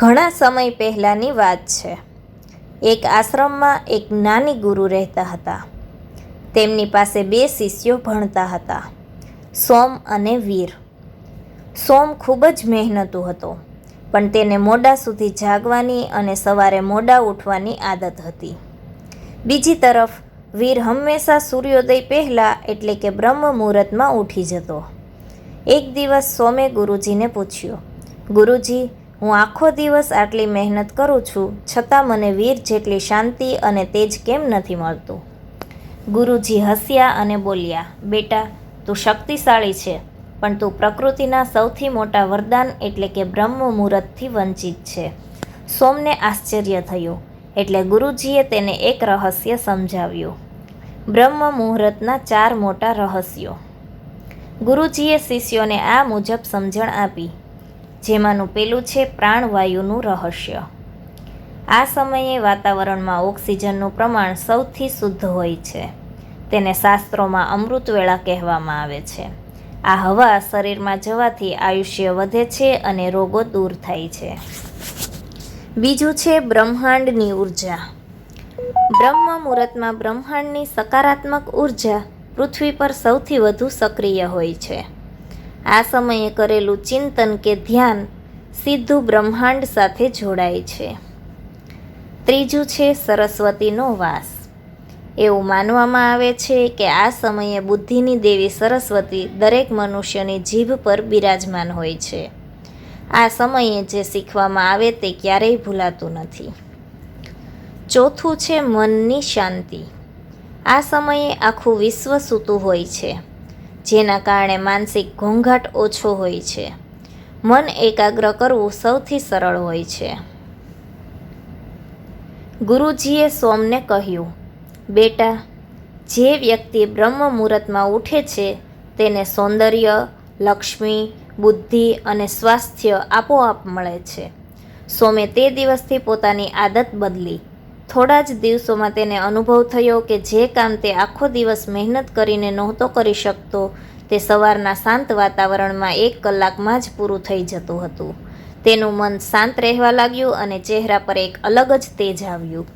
ઘણા સમય પહેલાંની વાત છે. એક આશ્રમમાં એક જ્ઞાની ગુરુ રહેતા હતા. તેમની પાસે 2 શિષ્યો ભણતા હતા, સોમ અને વીર. સોમ ખૂબ જ મહેનતુ હતો, પણ તેને મોડા સુધી જાગવાની અને સવારે મોડા ઉઠવાની આદત હતી. બીજી તરફ વીર હંમેશા સૂર્યોદય પહેલાં એટલે કે બ્રહ્મ મુહૂર્તમાં ઉઠી જતો. એક દિવસ સોમે ગુરુજીને પૂછ્યું, ગુરુજી, હું આખો દિવસ આટલી મહેનત કરું છું, છતાં મને વીર જેટલી શાંતિ અને તેજ કેમ નથી મળતું? ગુરુજી હસ્યા અને બોલ્યા, બેટા, તું શક્તિશાળી છે, પણ તું પ્રકૃતિના સૌથી મોટા વરદાન એટલે કે બ્રહ્મ મુહૂર્તથી વંચિત છે. સોમને આશ્ચર્ય થયું, એટલે ગુરુજીએ તેને એક રહસ્ય સમજાવ્યું. બ્રહ્મ મુહૂર્તના 4 મોટા રહસ્યો. ગુરુજીએ શિષ્યોને આ મુજબ સમજણ આપી, જેમાંનું પેલું છે પ્રાણવાયુનું રહસ્ય. આ સમયે વાતાવરણમાં ઓક્સિજનનું પ્રમાણ સૌથી શુદ્ધ હોય છે. તેને શાસ્ત્રોમાં અમૃતવેળા કહેવામાં આવે છે. આ હવા શરીરમાં જવાથી આયુષ્ય વધે છે અને રોગો દૂર થાય છે. બીજું છે બ્રહ્માંડની ઉર્જા. બ્રહ્મ મુહૂર્તમાં બ્રહ્માંડની સકારાત્મક ઉર્જા પૃથ્વી પર સૌથી વધુ સક્રિય હોય છે. આ સમયે કરેલું ચિંતન કે ધ્યાન સીધું બ્રહ્માંડ સાથે જોડાય છે. ત્રીજું છે સરસ્વતીનો વાસ. એવું માનવામાં આવે છે કે આ સમયે બુદ્ધિની દેવી સરસ્વતી દરેક મનુષ્યની જીભ પર બિરાજમાન હોય છે. આ સમયે જે શીખવામાં આવે તે ક્યારેય ભૂલાતું નથી. ચોથું છે મનની શાંતિ. આ સમયે આખું વિશ્વ સૂતું હોય છે, જેના કારણે માનસિક ઘોંઘાટ ઓછો હોય છે. મન એકાગ્ર કરવું સૌથી સરળ હોય છે. ગુરુજીએ સોમને કહ્યું, બેટા, જે વ્યક્તિ બ્રહ્મ મુહૂર્તમાં ઉઠે છે તેને સૌંદર્ય, લક્ષ્મી, બુદ્ધિ અને સ્વાસ્થ્ય આપોઆપ મળે છે. સોમે તે દિવસથી પોતાની આદત બદલી. થોડા જ દિવસોમાં તેને અનુભવ થયો કે જે કામ તે આખો દિવસ મહેનત કરીને નહોતો કરી શકતો, તે સવારના શાંત વાતાવરણમાં 1 કલાકમાં જ પૂરું થઈ જતું હતું. તેનું મન શાંત રહેવા લાગ્યું અને ચહેરા પર એક અલગ જ તેજ આવ્યું.